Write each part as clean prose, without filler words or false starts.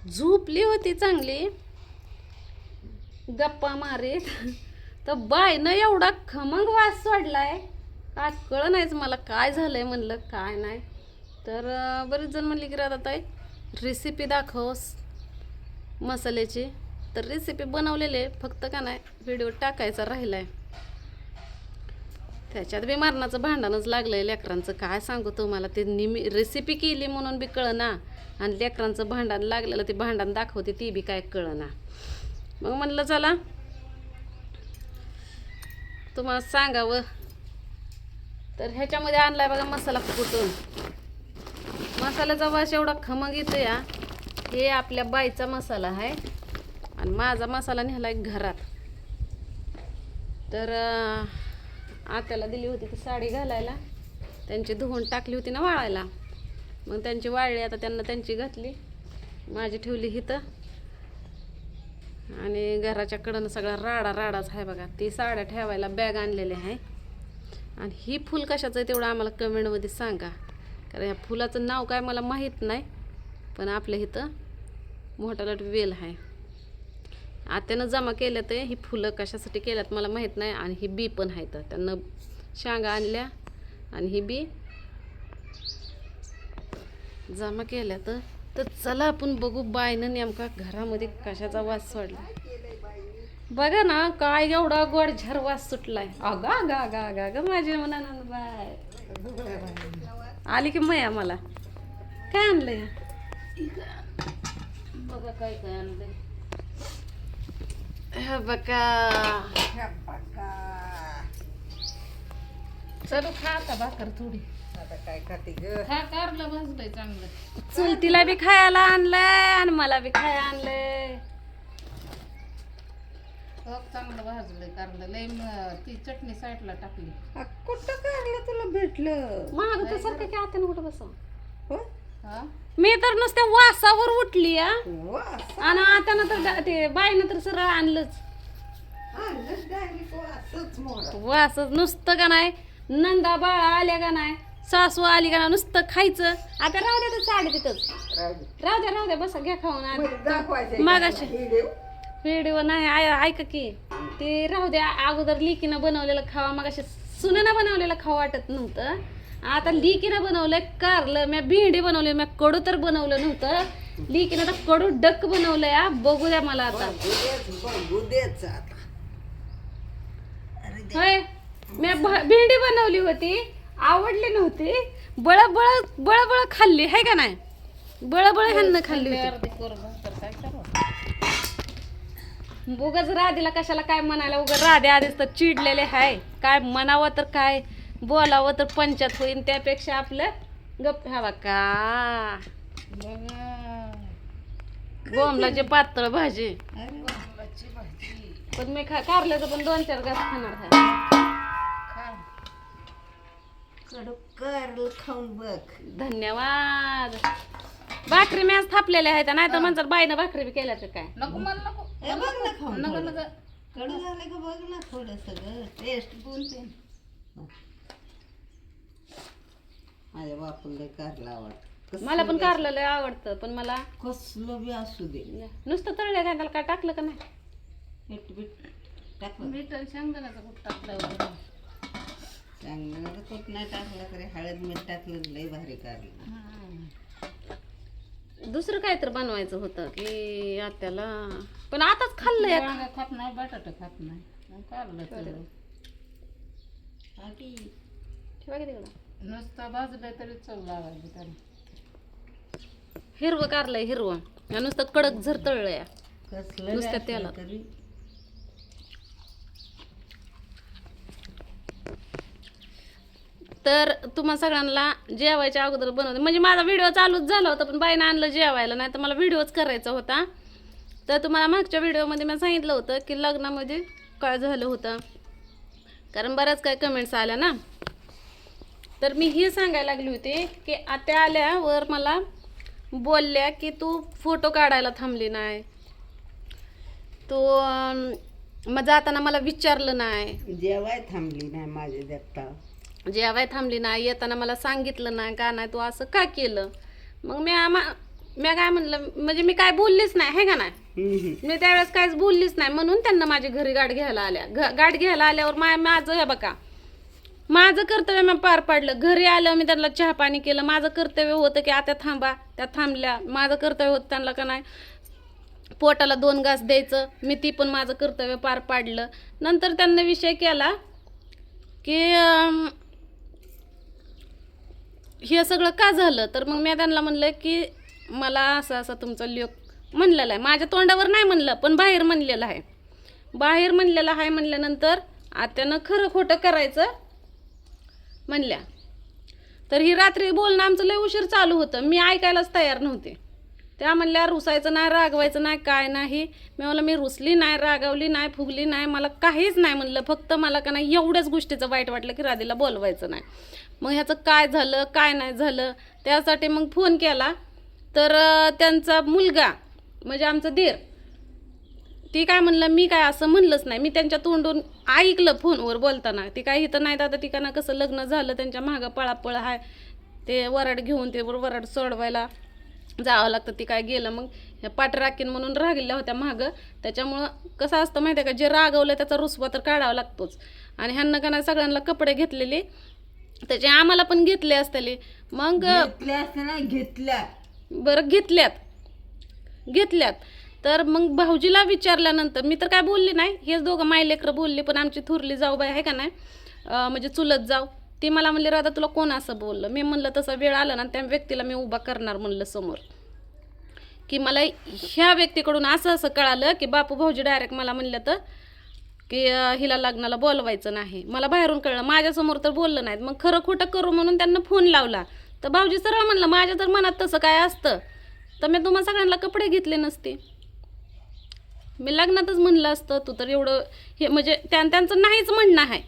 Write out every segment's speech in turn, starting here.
झोपली होती चांगली गप्पा मारीत तर बायनं एवढा खमंग वास सोडलाय काय कळ नाहीच मला काय झालंय म्हणलं काय नाही तर बरेच जण म्हणले की राधाताई रेसिपी दाखवस मसाल्याची तर रेसिपी बनवलेले फक्त का नाही व्हिडिओ टाकायचा राहिलाय त्याच्यात बी मारणाचं भांडणच लागलंय लेकरांचं काय सांगू तुम्हाला ते रेसिपी केली म्हणून बी कळना आणि लेकरांचं भांडण लागलेलं ते भांडण दाखवते ती बी काय कळना मग म्हणलं चला तुम्हाला सांगावं तर ह्याच्यामध्ये आणलाय बघा मसाला कुटून मसाल्याचा वास एवढा खमंग येतो या हे आपल्या बाईचा मसाला आहे आणि माझा मसाला नेलाय घरात तर आत्याला दिली होती ती साडी घालायला त्यांची धुवून टाकली होती ना वाळायला मग त्यांची वाळली आता त्यांना त्यांची घातली माझी ठेवली हिथं आणि घराच्या कडनं सगळा राडाच आहे बघा ती साड्या ठेवायला बॅग आणलेली आहे आणि ही फुल कशाचं आहे तेवढं आम्हाला कमेंटमध्ये सांगा कारण ह्या फुलाचं नाव काय मला माहीत नाही पण आपल्या इथं मोठाला वेल आहे आत्यानं जमा केलं ते ही फुलं कशासाठी केल्यात मला माहीत नाही आणि ही बी पण आहे तर त्यांना शेंगा आणल्या आणि ही बी जमा केल्या तर चला आपण बघू बायनं नेमका घरामध्ये कशाचा वास सोडला बघा ना काय एवढा गोड झर वास सुटलाय अगा गा गा गा ग माझ्या मनानं बाय आली की मया मला काय आणलंय बघा काय काय आणलंय हे बघा चलो खा आता भाकर थोडी आता काय खाते ग खा कारलं भाजलंय चांगलं चुलतीला बी खायला आणलंय आणि मला बी खायला आणलंय चांगलं भाजलंय कारलं लय ती चटणी साईडला टाकली कुठं कारलं तुला भेटलं महाग तर सारखं की आता कुठं बसा हो? मी तर नुसत्या वासावर उठली या वास. आणि आता तर ते बाईनं तर सरळ आणलंच आणलंच direct वासच मोडा. वासच नुसतं का नाही नंदा बाळा आल्या का नाही सासू आली का नाही नुसतं खायचं आता राहू द्या तर साडी तिथंच राहू दे. राहू द्या बसा घ्या खाऊन मग दाखवायचंय मागाशी का व्हिडिओ? व्हिडिओ नाही ऐका की ते राहू द्या अगोदर लिकीनं बनवलेलं खावा मग असे सुनेनं बनवलेलं खावा वाटत नव्हतं आता लिकीनं बनवलंय कारलं मी भेंडी बनवली मी कडू तर बनवलं नव्हतं लिकीनं तर कडू डक बनवलंय हा. बघू द्या मला आता बघू देच आता. अरे दे. होय मी भेंडी बनवली होती आवडली नव्हती बळ खाल्ली आहे का नाही बळ ह्यांना खाल्ली होती उगाच राधेला कशाला काय म्हणायला उगाच राधे आधीच तर चिडलेले आहे काय म्हणावं तर काय बोलावं तर पंचायत होईल त्यापेक्षा आपलं गप हवा का बोंबलाची पातळ भाजी अरे वासची भाजी. पण मी कारल्याचं पण 2-4 घास खाणार आहे कडू कारलं खाऊन बघ. धन्यवाद भाकरी मी आज थापलेल्या आहेत नाही तर म्हणतात बाईनं भाकरी बी केल्या तर काय नको मला नको हे बघ ना खाऊन नको थोडं. नको कडू झालं का बघ ना थोडस ग टेस्ट बोलते माझ्या बापूला कारला आवडत मला पण कारलं लय आवडतं पण मला कसलं बी असू दे नुसतं तळलं काय त्याला काय टाकलं का नाही मीठ बीठ टाकलं मीठ आणि शेंगदाण्याचं कुठ टाकलं वगैरे. चांगलं कुठ नाही टाकलं तरी हळद मीठ टाकलं लय भारी कारलं. दुसरं काय तर बनवायचं होतं की आत्याला पण आताच खाल्लंय वांगं खात नाही बटाटे खात नाही मग कारलं तर आधी ठेवा की तिकडं नुसतं भाजलं तरी चव लागायची त्याला हिरवं कारलंय हिरवं आणि नुसतं कडक झर तळलंय कसलं नुसतं बी असलं तेलात. तरी तर तुम्हा सगळ्यांना जेवायच्या अगोदर बनवते म्हणजे माझा व्हिडिओ चालूच झाला होता पण बाईनं आणलं जेवायला नाही तर मला व्हिडिओच करायचा होता तर तुम्हाला मागच्या व्हिडिओमध्ये मी सांगितलं होतं की लग्नामध्ये काय झालं होतं कारण बऱ्याच काय कमेंट्स आल्या ना तर मी हे सांगायला लागली होती की आत्या आल्यावर मला बोलल्या की तू फोटो काढायला थांबली नाही तू मग जाताना मला विचारलं नाही जेवाय थांबली नाही माझे देखता जेवाय थांबली नाही येताना मला सांगितलं नाही का नाही तू असं का केलं मग मी काय म्हणलं म्हणजे मी काय बोललीच नाही हे का नाही मी त्यावेळेस काहीच बोललीच नाही म्हणून त्यांना माझ्या घरी गाठ घ्यायला आल्या गाठ घ्यायला आल्यावर माझं हे बघा माझं कर्तव्य मी पार पाडलं. घरी आलं मी त्यांना चहा पाणी केलं. माझं कर्तव्य होतं की आता थांबा, त्या थांबल्या. माझं कर्तव्य होतं त्यांना का नाही पोटाला 2 घास द्यायचं. मी ती पण माझं कर्तव्य पार पाडलं. नंतर त्यांना विषय केला की हे सगळं का झालं. तर मग मी त्यांना म्हणलं की मला असं असं तुमचा लेख म्हणलेला आहे. माझ्या तोंडावर नाही म्हणलं पण बाहेर म्हणलेलं आहे. बाहेर म्हणलेलं आहे म्हणल्यानंतर आत्यानं खरं खोटं करायचं म्हणल्या. तर ही रात्री बोलणं आमचं लय उशीर चालू होतं. मी ऐकायलाच तयार नव्हते. त्या म्हणल्या रुसायचं नाही, रागवायचं नाही, काय नाही. मी म्हणलं मी रुसली नाही, रागावली नाही, फुगली नाही, मला काहीच नाही म्हणलं. फक्त मला का नाही एवढ्याच गोष्टीचं वाईट वाटलं की राधीला बोलवायचं नाही. मग ह्याचं काय झालं काय नाही झालं त्यासाठी मग फोन केला. तर त्यांचा मुलगा म्हणजे आमचं दीर ती काय म्हणलं मी काय असं म्हणलंच नाही. मी त्यांच्या तोंडून ऐकलं फोनवर बोलताना. ती काय इथं नाही दादा ती का ना कसं लग्न झालं त्यांच्या मागं पळापळ आहे. ते वराड घेऊन ते वराड सोडवायला जावं लागतं. ती काय गेलं मग ह्या पाठराखीन म्हणून राहिल्या होत्या मागं. त्याच्यामुळं कसं असतं माहिती आहे का जे रागवलं त्याचा रुसवा तर काढावा लागतोच. आणि ह्यांना का नाही सगळ्यांना कपडे घेतलेले त्याचे आम्हाला पण घेतले असतेले. मग घेतल्या बरं घेतल्यात तर मग भाऊजीला विचारल्यानंतर मी तर काय बोलली नाही. हेच दोघं मायलेकरं बोलली. पण आमची थुरली जाऊबाई आहे का नाही म्हणजे चुलत जाऊ ती मला म्हणली राधा तुला कोण असं बोललं. मी म्हणलं तसा वेळ आला ना त्या व्यक्तीला मी उभा करणार म्हणलं समोर की मला ह्या व्यक्तीकडून असं असं कळालं की बापू भाऊजी डायरेक्ट मला म्हणलं तर की हिला लग्नाला बोलवायचं नाही. मला बाहेरून कळलं माझ्यासमोर तर बोललं नाहीत. मग खरं खोटं करू म्हणून त्यांना फोन लावला. तर भाऊजी सरळ म्हणलं माझ्या तर मनात तसं काय असतं तर मी तुम्हाला सगळ्यांना कपडे घेतले नसते. मी लग्नातच म्हणलं असतं तू तर एवढं हे म्हणजे त्यांचं नाहीच म्हणणं आहे.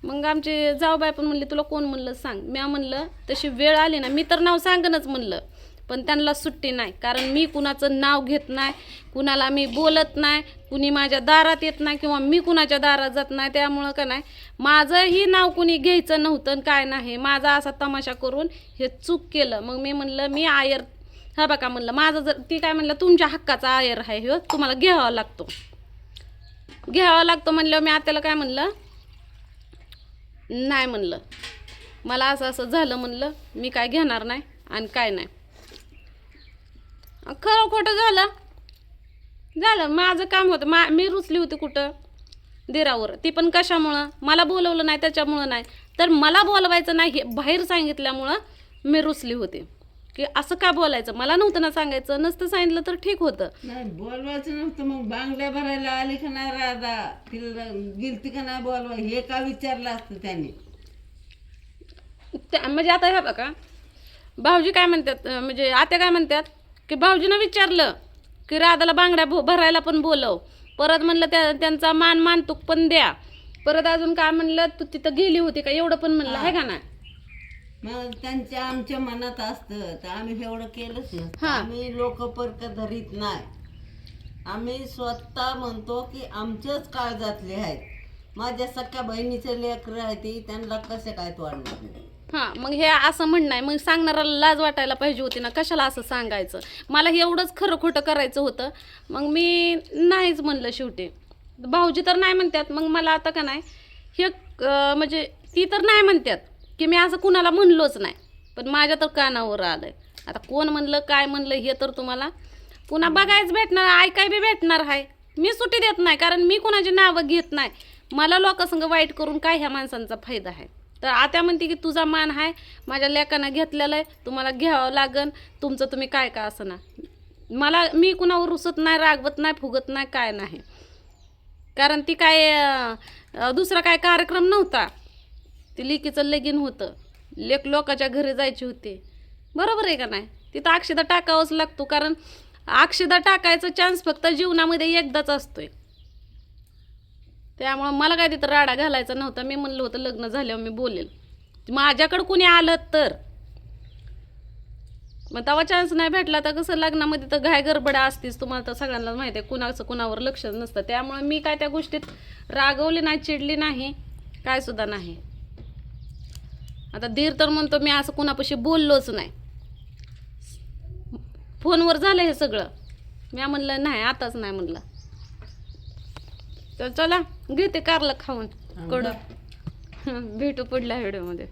मग आमची जाऊबाई पण म्हणली तुला कोण म्हणलं सांग. मी म्हणलं तशी वेळ आली ना मी तर नाव सांगनच म्हणलं पण त्यांना सुट्टी नाही. कारण मी कुणाचं नाव घेत नाही, कुणाला मी बोलत नाही, कुणी माझ्या दारात येत नाही किंवा मी कुणाच्या दारात जात नाही. त्यामुळं का नाही माझंही नाव कुणी घ्यायचं नव्हतं काय नाही. माझा असा तमाशा करून हे चूक केलं. मग मी म्हणलं मी आयर हा बघा म्हणलं माझं जर ती काय म्हणलं तुमच्या हक्काचा आयर आहे हो तुम्हाला घ्यावा लागतो म्हणलं. मी आत्याला काय म्हणलं नाही म्हणलं मला असं असं झालं म्हणलं मी काय घेणार नाही आणि काय नाही. खरं खोटं झालं माझं काम होतं. मी रुसली होती कुठं दिरावर. ती पण कशामुळं मला बोलवलं नाही त्याच्यामुळं नाही तर मला बोलवायचं नाही हे बाहेर सांगितल्यामुळं मी रुसली होती की असं का बोलायचं. मला नव्हतं ना सांगायचं. नसतं सांगितलं तर ठीक होतं. नाही बोलवायचं नव्हतं. मग बांगड्या भरायला आली का नाही राधा तिला गेलती का नाही बोलवा हे का विचारलं असतं त्यांनी. म्हणजे आता हे बघा भाऊजी काय म्हणतात म्हणजे आत्या काय म्हणतात की भाऊजीनं विचारलं की राधाला बांगड्या भरायला पण बोलव. परत म्हणलं त्यांचा मानतूक पण द्या. परत अजून काय म्हणलं तू तिथं गेली होती का एवढं पण म्हणलं आहे का नाही. मग त्यांच्या आमच्या मनात असतं तर आम्ही एवढं केलंच ना. आम्ही लोक परक धरीत नाही. आम्ही स्वतः म्हणतो की आमच्याच काळजातले आहेत. माझ्या सख्या बहिणीचे लेकरं आहे ते त्यांना कसे काय तोडणार नाही. हां मग हे असं म्हणणं आहे. मग सांगणाऱ्याला लाज वाटायला पाहिजे होती ना. कशाला असं सांगायचं. मला हे एवढंच खरं खोटं करायचं होतं. मग मी नाहीच म्हणलं शेवटी. भाऊजी तर नाही म्हणतात. मग मला आता का नाही हे म्हणजे ती तर नाही म्हणतात की मी असं कुणाला म्हणलोच नाही. पण माझ्या तर कानावर आलं आहे. आता कोण म्हणलं काय म्हणलं हे तर तुम्हाला पुन्हा बघायच भेटणार ऐकाय बी भेटणार आहे. मी सुट्टी देत नाही कारण मी कुणाची नावं घेत नाही. मला लोकांसंग वाईट करून काय ह्या माणसांचा फायदा आहे. तर आता म्हणते की तुझा मान आहे माझ्या लेकांना घेतलेला आहे तुम्हाला घ्यावं लागन तुमचं तुम्ही काय का असं ना. मी कुणावर रुसत नाही रागवत नाही फुगत नाही काय नाही. कारण ती काय दुसरा काय कार्यक्रम नव्हता. ती लेकीचं लगीन होतं. लोकांच्या घरी जायची होती. बरोबर आहे का नाही. तिथं अक्षदा टाकावंच लागतो कारण अक्षदा टाकायचा चान्स फक्त जीवनामध्ये एकदाच असतोय. त्यामुळं मला काय तिथं राडा घालायचा नव्हता. मी म्हणलं होतं लग्न झाल्यावर मी बोलेल. माझ्याकडं कुणी आलं तर मग तेव्हा चान्स नाही भेटला तर कसं लग्नामध्ये तर घाय गडबडा असतीच. तुम्हाला तर सगळ्यांना माहिती आहे कुणाचं कुणावर लक्ष नसतं. त्यामुळे मी काय त्या गोष्टीत रागवली नाही चिडली नाही काय सुद्धा नाही. आता धीर तर म्हणतो मी असं कुणापाशी बोललोच नाही. फोनवर झालं हे सगळं. मी म्हणलं नाही, आताच नाही म्हणलं. तर चला घेते कारलं खाऊन कडू. भेटू पुढल्या व्हिडिओमध्ये.